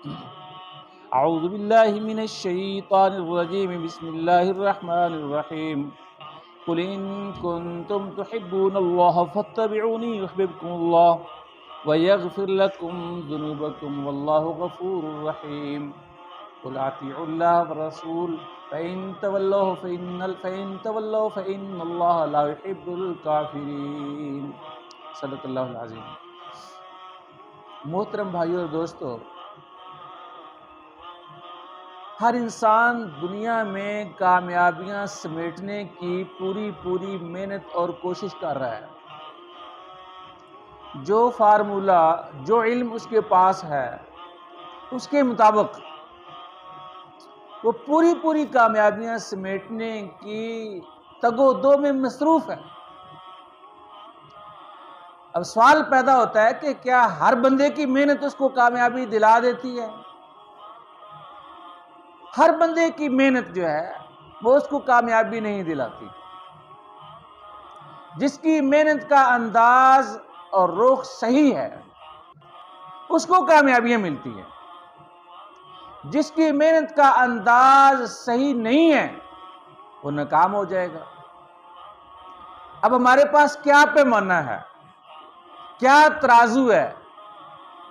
اعوذ باللہ من الشیطان الرجیم بسم اللہ الرحمن الرحیم قل ان کنتم تحبون اللہ فاتبعونی یحببکم اللہ ویغفر لکم ذنوبکم واللہ غفور رحیم قل اطیعوا اللہ والرسول فإن تولوا فإن اللہ لا يحب الکافرین۔ صدق اللہ العظیم۔ محترم بھائیو اور دوستو، ہر انسان دنیا میں کامیابیاں سمیٹنے کی پوری محنت اور کوشش کر رہا ہے۔ جو فارمولہ، جو علم اس کے پاس ہے، اس کے مطابق وہ پوری کامیابیاں سمیٹنے کی تگ و دو میں مصروف ہے۔ اب سوال پیدا ہوتا ہے کہ کیا ہر بندے کی محنت اس کو کامیابی دلا دیتی ہے؟ ہر بندے کی محنت جو ہے وہ اس کو کامیابی نہیں دلاتی۔ جس کی محنت کا انداز اور رخ صحیح ہے اس کو کامیابیاں ملتی ہیں۔ جس کی محنت کا انداز صحیح نہیں ہے وہ ناکام ہو جائے گا۔ اب ہمارے پاس کیا پیمانہ ہے، کیا ترازو ہے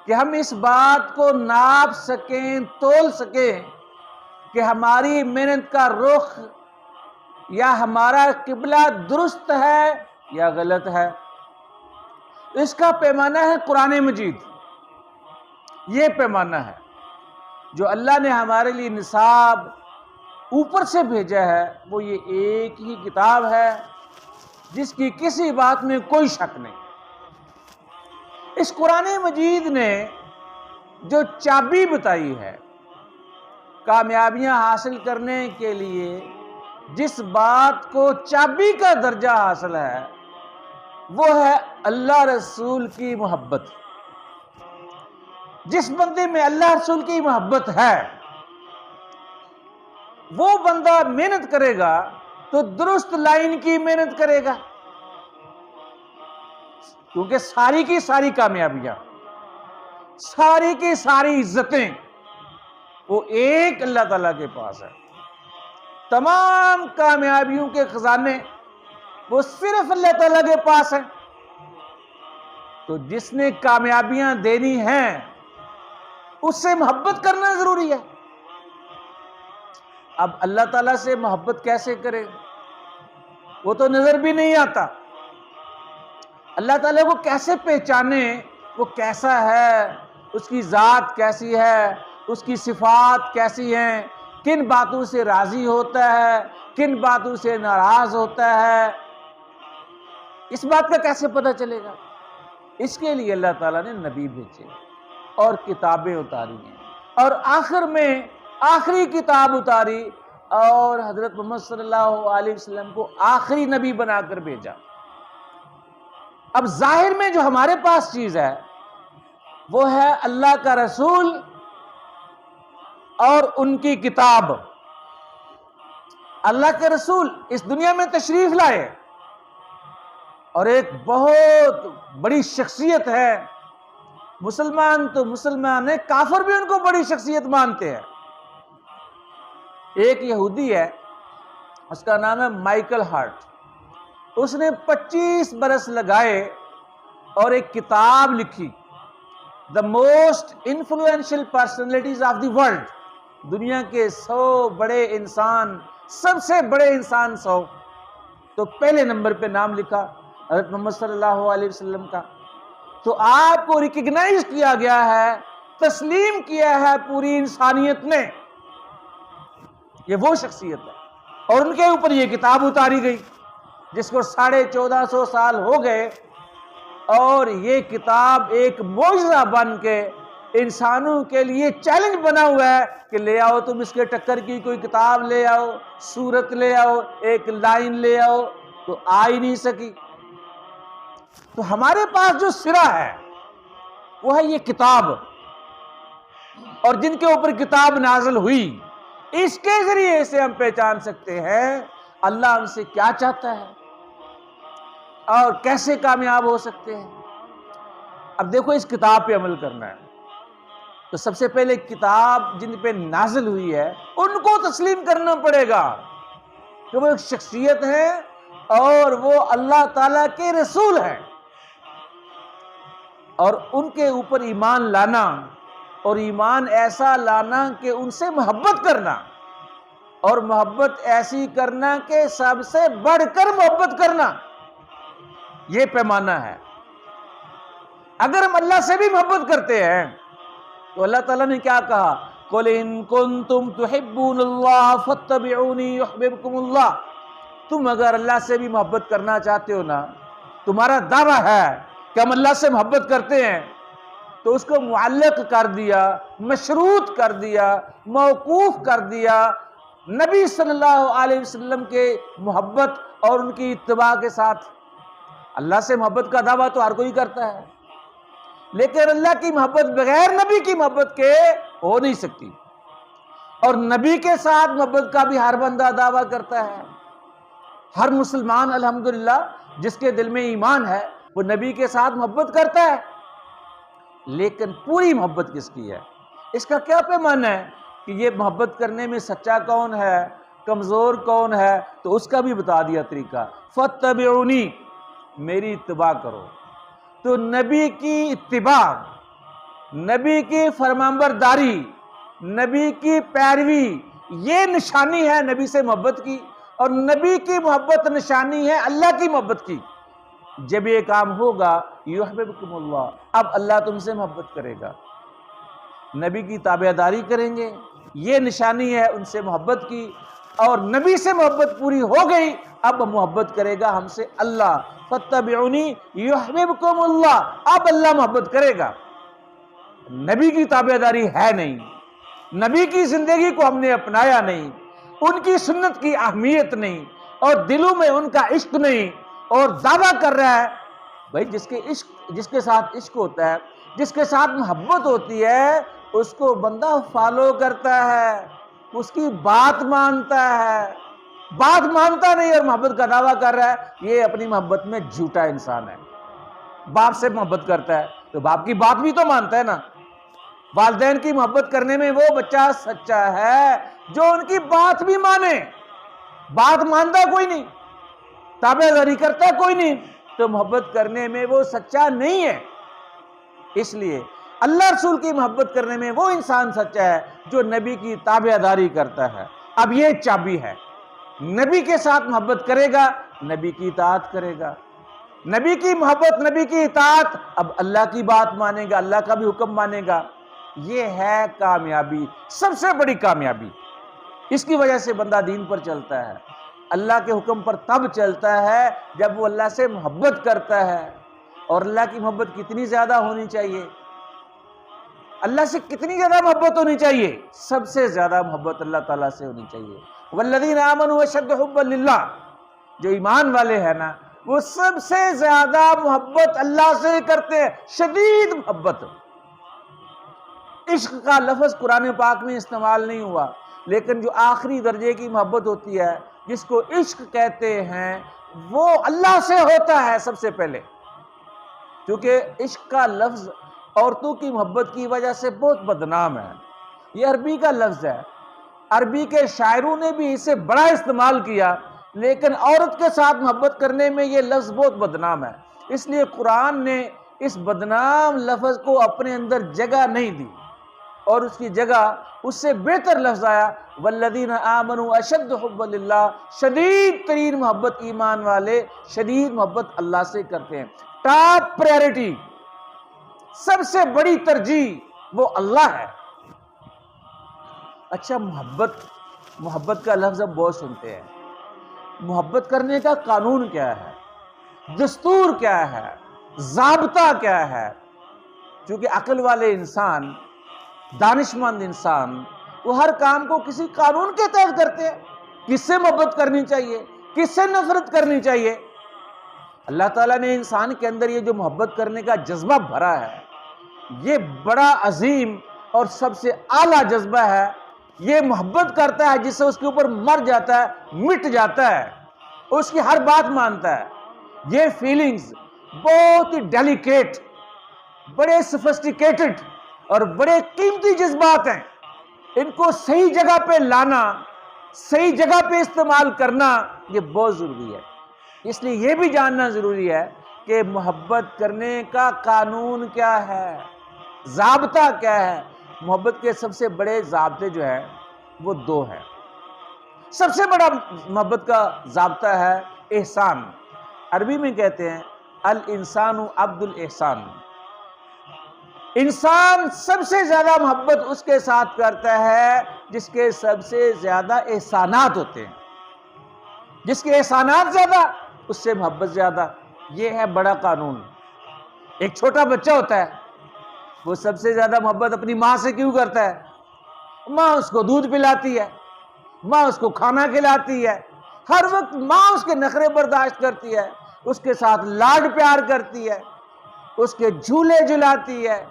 کہ ہم اس بات کو ناپ سکیں، تول سکیں کہ ہماری محنت کا رخ یا ہمارا قبلہ درست ہے یا غلط ہے؟ اس کا پیمانہ ہے قرآن مجید۔ یہ پیمانہ ہے جو اللہ نے ہمارے لیے نصاب اوپر سے بھیجا ہے۔ وہ یہ ایک ہی کتاب ہے جس کی کسی بات میں کوئی شک نہیں۔ اس قرآن مجید نے جو چابی بتائی ہے کامیابیاں حاصل کرنے کے لیے، جس بات کو چابی کا درجہ حاصل ہے، وہ ہے اللہ رسول کی محبت۔ جس بندے میں اللہ رسول کی محبت ہے وہ بندہ محنت کرے گا تو درست لائن کی محنت کرے گا، کیونکہ ساری کی ساری کامیابیاں، ساری کی ساری عزتیں وہ ایک اللہ تعالیٰ کے پاس ہے۔ تمام کامیابیوں کے خزانے وہ صرف اللہ تعالیٰ کے پاس ہیں۔ تو جس نے کامیابیاں دینی ہیں اس سے محبت کرنا ضروری ہے۔ اب اللہ تعالیٰ سے محبت کیسے کرے؟ وہ تو نظر بھی نہیں آتا۔ اللہ تعالیٰ کو کیسے پہچانے؟ وہ کیسا ہے، اس کی ذات کیسی ہے، اس کی صفات کیسی ہیں، کن باتوں سے راضی ہوتا ہے، کن باتوں سے ناراض ہوتا ہے، اس بات کا کیسے پتہ چلے گا؟ اس کے لیے اللہ تعالیٰ نے نبی بھیجے اور کتابیں اتاری ہیں، اور آخر میں آخری کتاب اتاری اور حضرت محمد صلی اللہ علیہ وسلم کو آخری نبی بنا کر بھیجا۔ اب ظاہر میں جو ہمارے پاس چیز ہے وہ ہے اللہ کا رسول اور ان کی کتاب۔ اللہ کے رسول اس دنیا میں تشریف لائے اور ایک بہت بڑی شخصیت ہے۔ مسلمان تو مسلمان ہے، کافر بھی ان کو بڑی شخصیت مانتے ہیں۔ ایک یہودی ہے، اس کا نام ہے مائیکل ہارٹ۔ اس نے 25 برس لگائے اور ایک کتاب لکھی، The Most Influential Personalities of the World۔ دنیا کے 100 بڑے انسان، سب سے بڑے انسان 100، تو پہلے نمبر پہ نام لکھا حضرت محمد صلی اللہ علیہ وسلم کا۔ تو آپ کو ریکگنائز کیا گیا ہے، تسلیم کیا ہے پوری انسانیت نے، یہ وہ شخصیت ہے۔ اور ان کے اوپر یہ کتاب اتاری گئی جس کو 1450 سال ہو گئے، اور یہ کتاب ایک معجزہ بن کے انسانوں کے لیے چیلنج بنا ہوا ہے کہ لے آؤ تم اس کے ٹکر کی کوئی کتاب، لے آؤ سورت، لے آؤ ایک لائن، لے آؤ، تو آ ہی نہیں سکی۔ تو ہمارے پاس جو سرا ہے وہ ہے یہ کتاب، اور جن کے اوپر کتاب نازل ہوئی اس کے ذریعے سے ہم پہچان سکتے ہیں اللہ ہم سے کیا چاہتا ہے اور کیسے کامیاب ہو سکتے ہیں۔ اب دیکھو، اس کتاب پہ عمل کرنا ہے۔ تو سب سے پہلے کتاب جن پہ نازل ہوئی ہے ان کو تسلیم کرنا پڑے گا کہ وہ ایک شخصیت ہے اور وہ اللہ تعالیٰ کے رسول ہیں، اور ان کے اوپر ایمان لانا، اور ایمان ایسا لانا کہ ان سے محبت کرنا، اور محبت ایسی کرنا کہ سب سے بڑھ کر محبت کرنا، یہ پیمانہ ہے۔ اگر ہم اللہ سے بھی محبت کرتے ہیں تو اللہ تعالیٰ نے کیا کہا؟ قُلْ إِن كُنتُمْ تُحِبُّونَ اللَّهَ فَاتَّبِعُونِي يُحْبِبْكُمُ اللَّهُ۔ تم اگر اللہ سے بھی محبت کرنا چاہتے ہو نا، تمہارا دعویٰ ہے کہ ہم اللہ سے محبت کرتے ہیں، تو اس کو معلق کر دیا، مشروط کر دیا، موقوف کر دیا نبی صلی اللہ علیہ وسلم کے محبت اور ان کی اتباع کے ساتھ۔ اللہ سے محبت کا دعویٰ تو ہر کوئی کرتا ہے، لیکن اللہ کی محبت بغیر نبی کی محبت کے ہو نہیں سکتی، اور نبی کے ساتھ محبت کا بھی ہر بندہ دعویٰ کرتا ہے۔ ہر مسلمان الحمدللہ جس کے دل میں ایمان ہے وہ نبی کے ساتھ محبت کرتا ہے، لیکن پوری محبت کس کی ہے؟ اس کا کیا پیمانہ ہے کہ یہ محبت کرنے میں سچا کون ہے، کمزور کون ہے؟ تو اس کا بھی بتا دیا طریقہ، فَاتَّبِعُونِی، میری اتباع کرو۔ تو نبی کی اتباع، نبی کی فرمانبرداری، نبی کی پیروی، یہ نشانی ہے نبی سے محبت کی، اور نبی کی محبت نشانی ہے اللہ کی محبت کی۔ جب یہ کام ہوگا یحببکم اللہ، اب اللہ تم سے محبت کرے گا، نبی کی تابعداری کریں گے، یہ نشانی ہے ان سے محبت کی، اور نبی سے محبت پوری ہو گئی، اب محبت کرے گا ہم سے اللہ، فَاتَّبِعُونِی یحببکم اللہ، اب اللہ محبت کرے گا۔ نبی کی تابعداری ہے نہیں، نبی کی زندگی کو ہم نے اپنایا نہیں، ان کی سنت کی اہمیت نہیں، اور دلوں میں ان کا عشق نہیں، اور دعویٰ کر رہا ہے بھائی جس کے ساتھ عشق ہوتا ہے، جس کے ساتھ محبت ہوتی ہے، اس کو بندہ فالو کرتا ہے، اس کی بات مانتا ہے۔ بات مانتا نہیں اور محبت کا دعویٰ کر رہا ہے، یہ اپنی محبت میں جھوٹا انسان ہے۔ باپ سے محبت کرتا ہے تو باپ کی بات بھی تو مانتا ہے نا۔ والدین کی محبت کرنے میں وہ بچہ سچا ہے جو ان کی بات بھی مانے۔ بات مانتا کوئی نہیں، تابعداری کرتا کوئی نہیں، تو محبت کرنے میں وہ سچا نہیں ہے۔ اس لیے اللہ رسول کی محبت کرنے میں وہ انسان سچا ہے جو نبی کی تابعداری کرتا ہے۔ اب یہ چابی ہے، نبی کے ساتھ محبت کرے گا، نبی کی اطاعت کرے گا، نبی کی محبت، نبی کی اطاعت، اب اللہ کی بات مانے گا، اللہ کا بھی حکم مانے گا۔ یہ ہے کامیابی، سب سے بڑی کامیابی۔ اس کی وجہ سے بندہ دین پر چلتا ہے، اللہ کے حکم پر تب چلتا ہے جب وہ اللہ سے محبت کرتا ہے۔ اور اللہ کی محبت کتنی زیادہ ہونی چاہیے؟ اللہ سے کتنی زیادہ محبت ہونی چاہیے؟ سب سے زیادہ محبت اللہ تعالیٰ سے ہونی چاہیے۔ والذین آمنوا اشد حبا للہ، جو ایمان والے ہیں نا وہ سب سے زیادہ محبت اللہ سے کرتے ہیں، شدید محبت۔ عشق کا لفظ قرآن پاک میں استعمال نہیں ہوا، لیکن جو آخری درجے کی محبت ہوتی ہے جس کو عشق کہتے ہیں وہ اللہ سے ہوتا ہے سب سے پہلے، کیونکہ عشق کا لفظ عورتوں کی محبت کی وجہ سے بہت بدنام ہے۔ یہ عربی کا لفظ ہے، عربی کے شاعروں نے بھی اسے بڑا استعمال کیا، لیکن عورت کے ساتھ محبت کرنے میں یہ لفظ بہت بدنام ہے، اس لیے قرآن نے اس بدنام لفظ کو اپنے اندر جگہ نہیں دی، اور اس کی جگہ اس سے بہتر لفظ آیا والذین آمنوا اشد حبا للہ، شدید ترین محبت ایمان والے شدید محبت اللہ سے کرتے ہیں۔ ٹاپ پریورٹی، سب سے بڑی ترجیح وہ اللہ ہے۔ اچھا، محبت کا لفظ اب بہت سنتے ہیں، محبت کرنے کا قانون کیا ہے، دستور کیا ہے، ضابطہ کیا ہے؟ چونکہ عقل والے انسان، دانشمند انسان، وہ ہر کام کو کسی قانون کے تحت کرتے ہیں۔ کس سے محبت کرنی چاہیے، کس سے نفرت کرنی چاہیے؟ اللہ تعالیٰ نے انسان کے اندر یہ جو محبت کرنے کا جذبہ بھرا ہے، یہ بڑا عظیم اور سب سے اعلیٰ جذبہ ہے۔ یہ محبت کرتا ہے جس سے اس کے اوپر مر جاتا ہے، مٹ جاتا ہے، اس کی ہر بات مانتا ہے۔ یہ فیلنگز بہت ہی ڈیلیکیٹ، بڑے سفسٹیکیٹڈ اور بڑے قیمتی جذبات ہیں، ان کو صحیح جگہ پہ لانا، صحیح جگہ پہ استعمال کرنا یہ بہت ضروری ہے۔ اس لیے یہ بھی جاننا ضروری ہے کہ محبت کرنے کا قانون کیا ہے، ضابطہ کیا ہے۔ محبت کے سب سے بڑے ضابطے جو ہیں وہ دو ہیں۔ سب سے بڑا محبت کا ضابطہ ہے احسان۔ عربی میں کہتے ہیں الانسان عبد الاحسان۔ انسان سب سے زیادہ محبت اس کے ساتھ کرتا ہے جس کے سب سے زیادہ احسانات ہوتے ہیں۔ جس کے احسانات زیادہ اس سے محبت زیادہ، یہ ہے بڑا قانون۔ ایک چھوٹا بچہ ہوتا ہے، وہ سب سے زیادہ محبت اپنی ماں سے کیوں کرتا ہے؟ ماں اس کو دودھ پلاتی ہے، ماں اس کو کھانا کھلاتی ہے، ہر وقت ماں اس کے نخرے برداشت کرتی ہے، اس کے ساتھ لاڈ پیار کرتی ہے، اس کے جھولے جھلاتی ہے،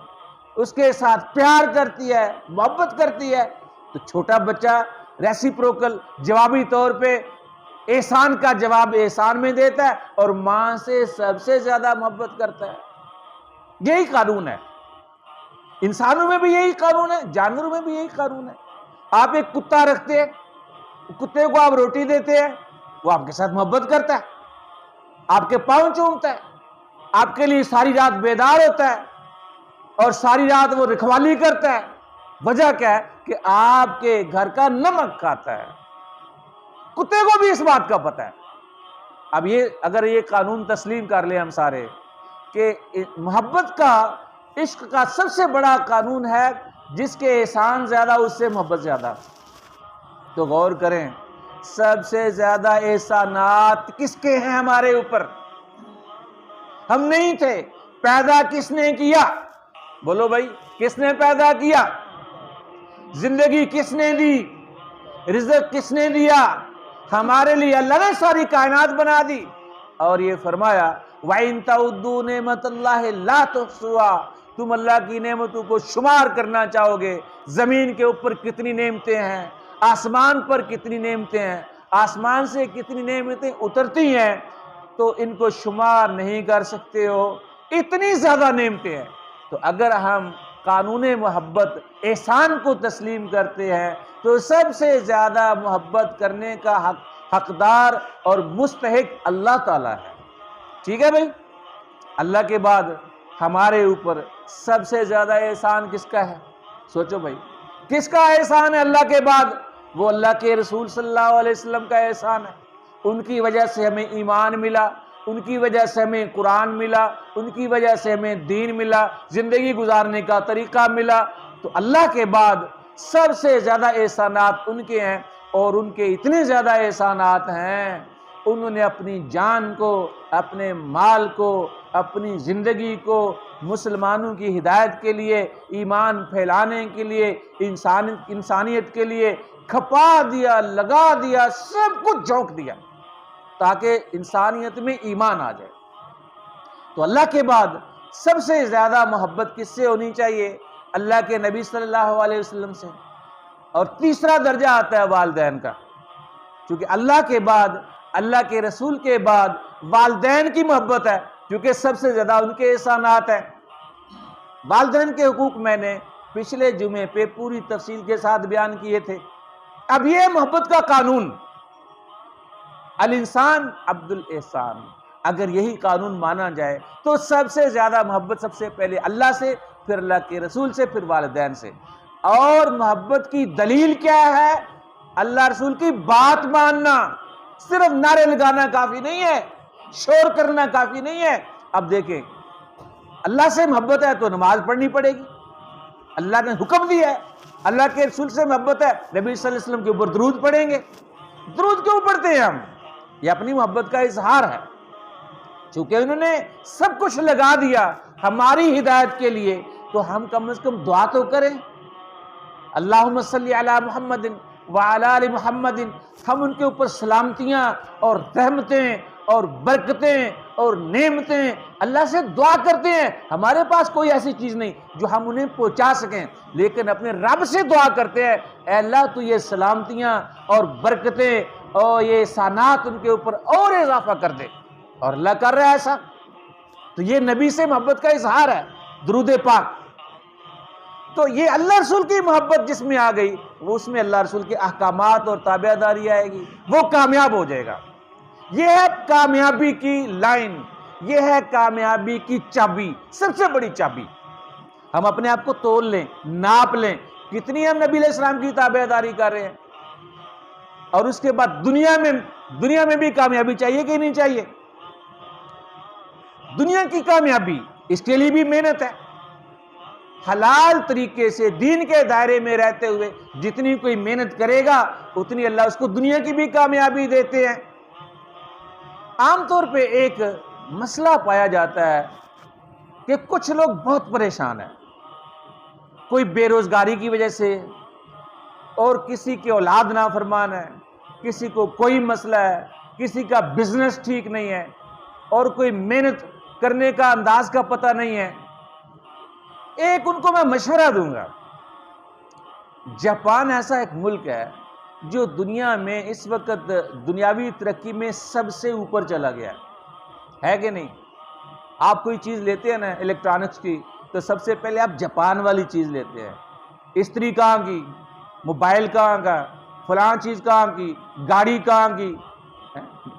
اس کے ساتھ پیار کرتی ہے، محبت کرتی ہے۔ تو چھوٹا بچہ ریسیپروکل جوابی طور پہ احسان کا جواب احسان میں دیتا ہے اور ماں سے سب سے زیادہ محبت کرتا ہے۔ یہی قانون ہے، انسانوں میں بھی یہی قانون ہے، جانوروں میں بھی یہی قانون ہے۔ آپ ایک کتا رکھتے ہیں، کتے کو آپ روٹی دیتے ہیں، وہ آپ کے ساتھ محبت کرتا ہے، آپ کے پاؤں چومتا ہے، آپ کے لیے ساری رات بیدار ہوتا ہے اور ساری رات وہ رکھوالی کرتا ہے۔ وجہ کیا ہے؟ کہ آپ کے گھر کا نمک کھاتا ہے۔ کتے کو بھی اس بات کا پتہ ہے۔ اب اگر یہ قانون تسلیم کر لیں ہم سارے کہ محبت کا، عشق کا سب سے بڑا قانون ہے جس کے احسان زیادہ اس سے محبت زیادہ، تو غور کریں سب سے زیادہ احسانات کس کے ہیں ہمارے اوپر؟ ہم نہیں تھے، پیدا کس نے کیا؟ بولو بھائی، کس نے پیدا کیا؟ زندگی کس نے دی؟ رزق کس نے دیا؟ ہمارے لیے اللہ نے ساری کائنات بنا دی اور یہ فرمایا وَإِن تَعُدُّوا نِعْمَتَ اللَّهِ لَا تُحْصُوهَا۔ تم اللہ کی نعمتوں کو شمار کرنا چاہو گے، زمین کے اوپر کتنی نعمتیں ہیں، آسمان پر کتنی نعمتیں ہیں، آسمان سے کتنی نعمتیں اترتی ہیں، تو ان کو شمار نہیں کر سکتے ہو، اتنی زیادہ نعمتیں ہیں۔ تو اگر ہم قانون محبت احسان کو تسلیم کرتے ہیں تو سب سے زیادہ محبت کرنے کا حقدار اور مستحق اللہ تعالیٰ ہے۔ ٹھیک ہے بھائی؟ اللہ کے بعد ہمارے اوپر سب سے زیادہ احسان کس کا ہے؟ سوچو بھائی، کس کا احسان ہے اللہ کے بعد؟ وہ اللہ کے رسول صلی اللہ علیہ وسلم کا احسان ہے۔ ان کی وجہ سے ہمیں ایمان ملا، ان کی وجہ سے ہمیں قرآن ملا، ان کی وجہ سے ہمیں دین ملا، زندگی گزارنے کا طریقہ ملا۔ تو اللہ کے بعد سب سے زیادہ احسانات ان کے ہیں، اور ان کے اتنے زیادہ احسانات ہیں، انہوں نے اپنی جان کو، اپنے مال کو، اپنی زندگی کو مسلمانوں کی ہدایت کے لیے، ایمان پھیلانے کے لیے، انسانیت کے لیے کھپا دیا، لگا دیا، سب کچھ جھونک دیا تاکہ انسانیت میں ایمان آ جائے۔ تو اللہ کے بعد سب سے زیادہ محبت کس سے ہونی چاہیے؟ اللہ کے نبی صلی اللہ علیہ وسلم سے۔ اور تیسرا درجہ آتا ہے والدین کا، کیونکہ اللہ کے بعد، اللہ کے رسول کے بعد والدین کی محبت ہے، کیونکہ سب سے زیادہ ان کے احسانات ہیں۔ والدین کے حقوق میں نے پچھلے جمعے پہ پوری تفصیل کے ساتھ بیان کیے تھے۔ اب یہ محبت کا قانون، الانسان عبد الاحسان، اگر یہی قانون مانا جائے تو سب سے زیادہ محبت سب سے پہلے اللہ سے، پھر اللہ کے رسول سے، پھر والدین سے۔ اور محبت کی دلیل کیا ہے؟ اللہ رسول کی بات ماننا۔ صرف نعرے لگانا کافی نہیں ہے، شور کرنا کافی نہیں ہے۔ اب دیکھیں، اللہ سے محبت ہے تو نماز پڑھنی پڑے گی، اللہ نے حکم دیا ہے۔ اللہ کے رسول سے محبت ہے، نبی صلی اللہ علیہ وسلم کے اوپر درود پڑھیں گے۔ درود کیوں پڑھتے ہیں ہم؟ یہ اپنی محبت کا اظہار ہے، چونکہ انہوں نے سب کچھ لگا دیا ہماری ہدایت کے لیے، تو ہم کم از کم دعا تو کریں، اللہم صلی علی محمد وعلی آل محمد۔ ہم ان کے اوپر سلامتیاں اور رحمتیں اور برکتیں اور نعمتیں اللہ سے دعا کرتے ہیں۔ ہمارے پاس کوئی ایسی چیز نہیں جو ہم انہیں پہنچا سکیں، لیکن اپنے رب سے دعا کرتے ہیں، اے اللہ تو یہ سلامتیاں اور برکتیں اور یہ احسانات ان کے اوپر اور اضافہ کر دے، اور اللہ کر رہا ہے ایسا۔ تو یہ نبی سے محبت کا اظہار ہے، درود پاک۔ تو یہ اللہ رسول کی محبت جس میں آ گئی، وہ اس میں اللہ رسول کے احکامات اور تابع داری آئے گی، وہ کامیاب ہو جائے گا۔ یہ ہے کامیابی کی لائن، یہ ہے کامیابی کی چابی، سب سے بڑی چابی۔ ہم اپنے آپ کو تول لیں، ناپ لیں، کتنی ہم نبی علیہ السلام کی تابع داری کر رہے ہیں، اور اس کے بعد دنیا میں بھی کامیابی چاہیے کہ نہیں چاہیے؟ دنیا کی کامیابی، اس کے لیے بھی محنت ہے۔ حلال طریقے سے دین کے دائرے میں رہتے ہوئے جتنی کوئی محنت کرے گا اتنی اللہ اس کو دنیا کی بھی کامیابی دیتے ہیں۔ عام طور پہ ایک مسئلہ پایا جاتا ہے کہ کچھ لوگ بہت پریشان ہیں، کوئی بے روزگاری کی وجہ سے، اور کسی کی اولاد نافرمان ہے، کسی کو کوئی مسئلہ ہے، کسی کا بزنس ٹھیک نہیں ہے، اور کوئی محنت کرنے کا انداز کا پتہ نہیں ہے۔ ایک ان کو میں مشورہ دوں گا، جاپان ایسا ایک ملک ہے جو دنیا میں اس وقت دنیاوی ترقی میں سب سے اوپر چلا گیا ہے کہ نہیں؟ آپ کوئی چیز لیتے ہیں نا الیکٹرانکس کی، تو سب سے پہلے آپ جاپان والی چیز لیتے ہیں۔ استری کہاں کی، موبائل کہاں کا، فلاں چیز کہاں کی، گاڑی کہاں کی،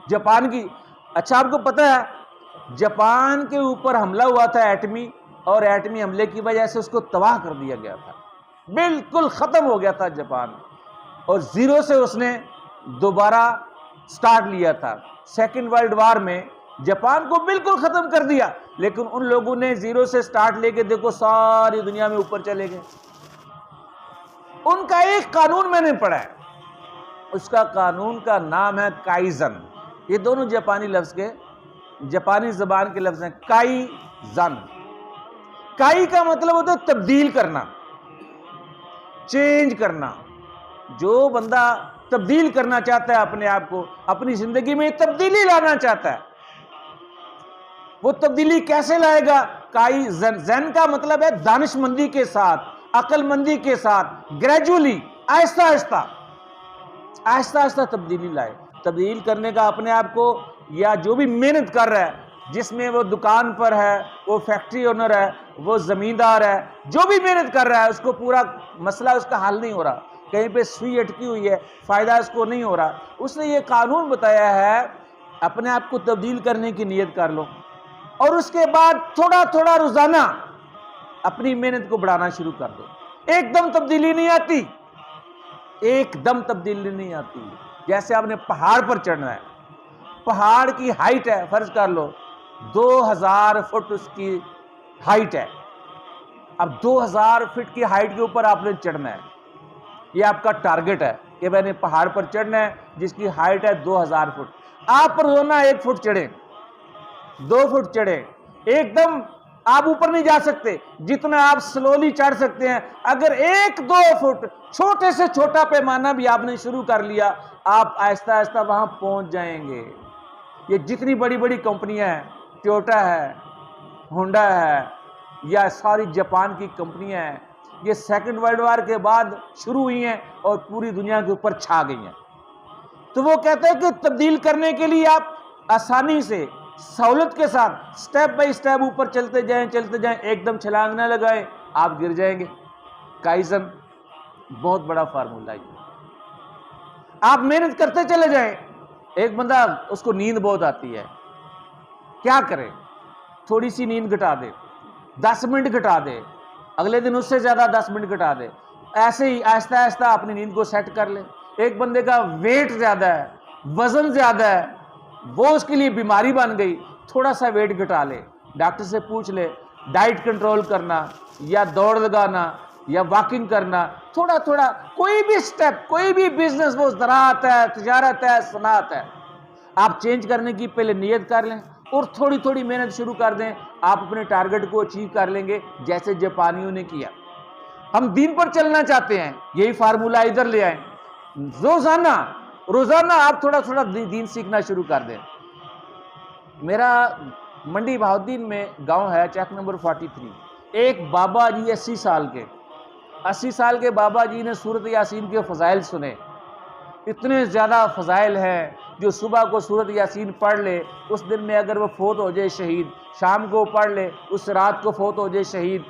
جاپان کی۔ اچھا آپ کو پتہ ہے جاپان کے اوپر حملہ ہوا تھا ایٹمی، اور ایٹمی حملے کی وجہ سے اس کو تباہ کر دیا گیا تھا، بالکل ختم ہو گیا تھا جاپان، اور زیرو سے اس نے دوبارہ سٹارٹ لیا تھا۔ سیکنڈ ورلڈ وار میں جاپان کو بالکل ختم کر دیا، لیکن ان لوگوں نے زیرو سے سٹارٹ لے کے دیکھو ساری دنیا میں اوپر چلے گئے۔ ان کا ایک قانون میں نے پڑھا ہے، اس کا قانون کا نام ہے کائزن۔ یہ دونوں جاپانی لفظ کے، جاپانی زبان کے لفظ ہیں، کائزن۔ کائی کا مطلب ہوتا ہے تبدیل کرنا، چینج کرنا۔ جو بندہ تبدیل کرنا چاہتا ہے اپنے آپ کو، اپنی زندگی میں تبدیلی لانا چاہتا ہے، وہ تبدیلی کیسے لائے گا؟ کائی زن کا مطلب ہے دانش مندی کے ساتھ، عقل مندی کے ساتھ، گریجولی، آہستہ آہستہ آہستہ آہستہ تبدیلی لائے۔ تبدیل کرنے کا اپنے آپ کو، یا جو بھی محنت کر رہا ہے، جس میں وہ دکان پر ہے، وہ فیکٹری اونر ہے، وہ زمیندار ہے، جو بھی محنت کر رہا ہے اس کو پورا مسئلہ اس کا حل نہیں ہو رہا، کہیں پہ سوئی اٹکی ہوئی ہے، فائدہ اس کو نہیں ہو رہا، اس نے یہ قانون بتایا ہے اپنے آپ کو تبدیل کرنے کی نیت کر لو، اور اس کے بعد تھوڑا تھوڑا روزانہ اپنی محنت کو بڑھانا شروع کر دو۔ ایک دم تبدیلی نہیں آتی، ایک دم تبدیلی نہیں آتی۔ جیسے آپ نے پہاڑ پر چڑھنا ہے، پہاڑ کی ہائٹ ہے، فرض کر لو 2000 فٹ اس کی ہائٹ ہے، اب 2000 فٹ کی ہائٹ کے اوپر آپ نے چڑھنا ہے، یہ آپ کا ٹارگٹ ہے کہ میں نے پہاڑ پر چڑھنا ہے جس کی ہائٹ ہے 2000 فٹ۔ آپ روزانہ 1 فٹ چڑھیں، 2 فٹ چڑھیں، ایک دم آپ اوپر نہیں جا سکتے، جتنا آپ سلولی چڑھ سکتے ہیں۔ اگر 1-2 فٹ چھوٹے سے چھوٹا پیمانہ بھی آپ نے شروع کر لیا، آپ آہستہ آہستہ وہاں پہنچ جائیں گے۔ یہ جتنی بڑی بڑی کمپنیاں ہیں، ٹویوٹا ہے، ہونڈا ہے، یا ساری جاپان کی کمپنیاں ہیں، یہ سیکنڈ ورلڈ وار کے بعد شروع ہوئی ہیں اور پوری دنیا کے اوپر چھا گئی ہیں۔ تو وہ کہتے ہیں کہ تبدیل کرنے کے لیے آپ آسانی سے، سہولت کے ساتھ، سٹیپ بائی سٹیپ اوپر چلتے جائیں، ایک دم چھلانگ نہ لگائیں، آپ گر جائیں گے۔ کائزن بہت بڑا فارمولہ ہے۔ آپ محنت کرتے چلے جائیں۔ ایک بندہ اس کو نیند بہت آتی ہے، کیا کرے؟ تھوڑی سی نیند گھٹا دے، 10 منٹ گھٹا دے، اگلے دن اس سے زیادہ 10 منٹ گھٹا دے، ایسے ہی آہستہ آہستہ اپنی نیند کو سیٹ کر لے۔ ایک بندے کا ویٹ زیادہ ہے، وزن زیادہ ہے، وہ اس کے لیے بیماری بن گئی، تھوڑا سا ویٹ گھٹا لے، ڈاکٹر سے پوچھ لے، ڈائٹ کنٹرول کرنا، یا دوڑ لگانا، یا واکنگ کرنا، تھوڑا تھوڑا کوئی بھی سٹیپ، کوئی بھی بزنس، وہ زراعت ہے، تجارت ہے، صنعت ہے، آپ چینج کرنے کی پہلے نیت کر لیں اور تھوڑی تھوڑی محنت شروع کر دیں، آپ اپنے ٹارگٹ کو اچیو کر لیں گے، جیسے جاپانیوں نے کیا۔ ہم دین پر چلنا چاہتے ہیں، یہی فارمولہ ادھر لے آئیں، روزانہ آپ تھوڑا تھوڑا دین سیکھنا شروع کر دیں۔ میرا منڈی بہاؤالدین میں گاؤں ہے، چیک نمبر 43، ایک بابا جی 80 سال کے بابا جی نے سورۃ یاسین کے فضائل سنے، اتنے زیادہ فضائل ہیں، جو صبح کو سورۃ یاسین پڑھ لے اس دن میں اگر وہ فوت ہو جائے شہید، شام کو پڑھ لے اس رات کو فوت ہو جائے شہید،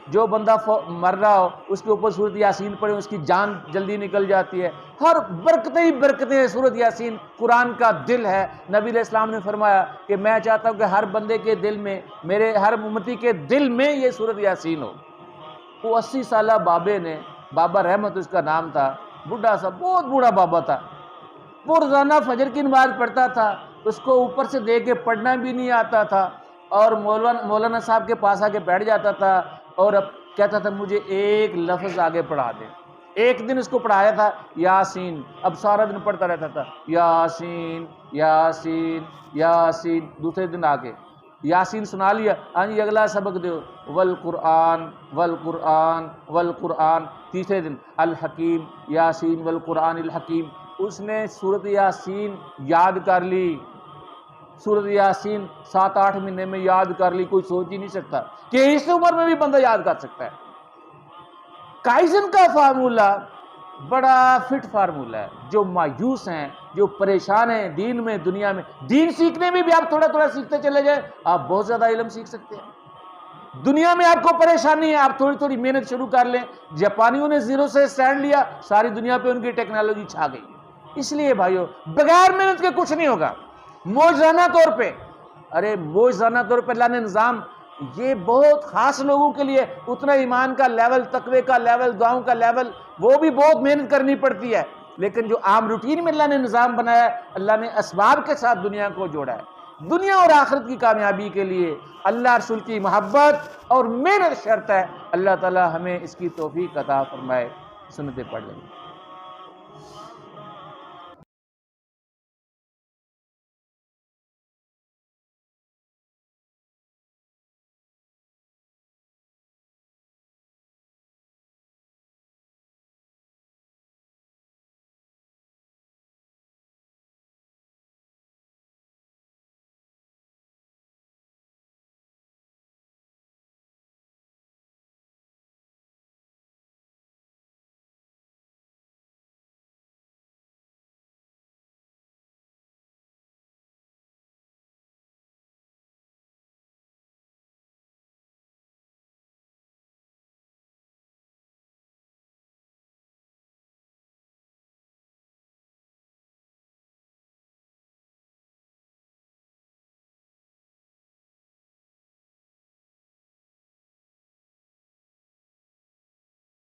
جو بندہ مر رہا ہو اس کے اوپر سورۃ یاسین پڑھیں، اس کی جان جلدی نکل جاتی ہے. ہر برکتیں ہی برکتیں ہیں. سورۃ یاسین قرآن کا دل ہے. نبی علیہ السلام نے فرمایا کہ میں چاہتا ہوں کہ ہر بندے کے دل میں، میرے ہر امتی کے دل میں یہ سورۃ یاسین ہو. وہ 80 سالہ بابے نے، بابا رحمت اس کا نام تھا، بڈھا سا، بہت بوڑھا بابا تھا. وہ روزانہ فجر کی نماز پڑھتا تھا. اس کو اوپر سے دے کے پڑھنا بھی نہیں آتا تھا، اور مولانا صاحب کے پاس آ کے بیٹھ جاتا تھا اور اب کہتا تھا مجھے ایک لفظ آگے پڑھا دیں. ایک دن اس کو پڑھایا تھا یاسین. اب سارا دن پڑھتا رہتا تھا یاسین یاسین یاسین. دوسرے دن آ کے یاسین سنا لیا، ہاں جی اگلا سبق دو، والقرآن والقرآن والقرآن. تیسرے دن الحکیم یاسین والقرآن الحکیم. اس نے سورۃ یاسین یاد کر لی. سورۃ یاسین 7-8 مہینے میں یاد کر لی. کوئی سوچ ہی نہیں سکتا کہ اس عمر میں بھی بندہ یاد کر سکتا ہے. کائزن کا فارمولہ بڑا فٹ فارمولہ ہے. جو مایوس ہیں، جو پریشان ہیں دین میں، دنیا میں، دین سیکھنے میں بھی آپ تھوڑا تھوڑا سیکھتے چلے جائیں، آپ بہت زیادہ علم سیکھ سکتے ہیں. دنیا میں آپ کو پریشانی ہے، آپ تھوڑی تھوڑی محنت شروع کر لیں. جاپانیوں نے زیرو سے سٹینڈ لیا، ساری دنیا پہ ان کی ٹیکنالوجی چھا گئی. اس لیے بھائیو بغیر محنت کے کچھ نہیں ہوگا. معجزانہ طور پہ، معجزانہ طور پہ اللہ نے نظام یہ بہت خاص لوگوں کے لیے، اتنا ایمان کا لیول، تقوی کا لیول، دعاؤں کا لیول، وہ بھی بہت محنت کرنی پڑتی ہے. لیکن جو عام روٹین میں اللہ نے نظام بنایا ہے، اللہ نے اسباب کے ساتھ دنیا کو جوڑا ہے. دنیا اور آخرت کی کامیابی کے لیے اللہ رسول کی محبت اور محنت شرط ہے. اللہ تعالی ہمیں اس کی توفیق عطا فرمائے. سنتیں پڑھ لیں.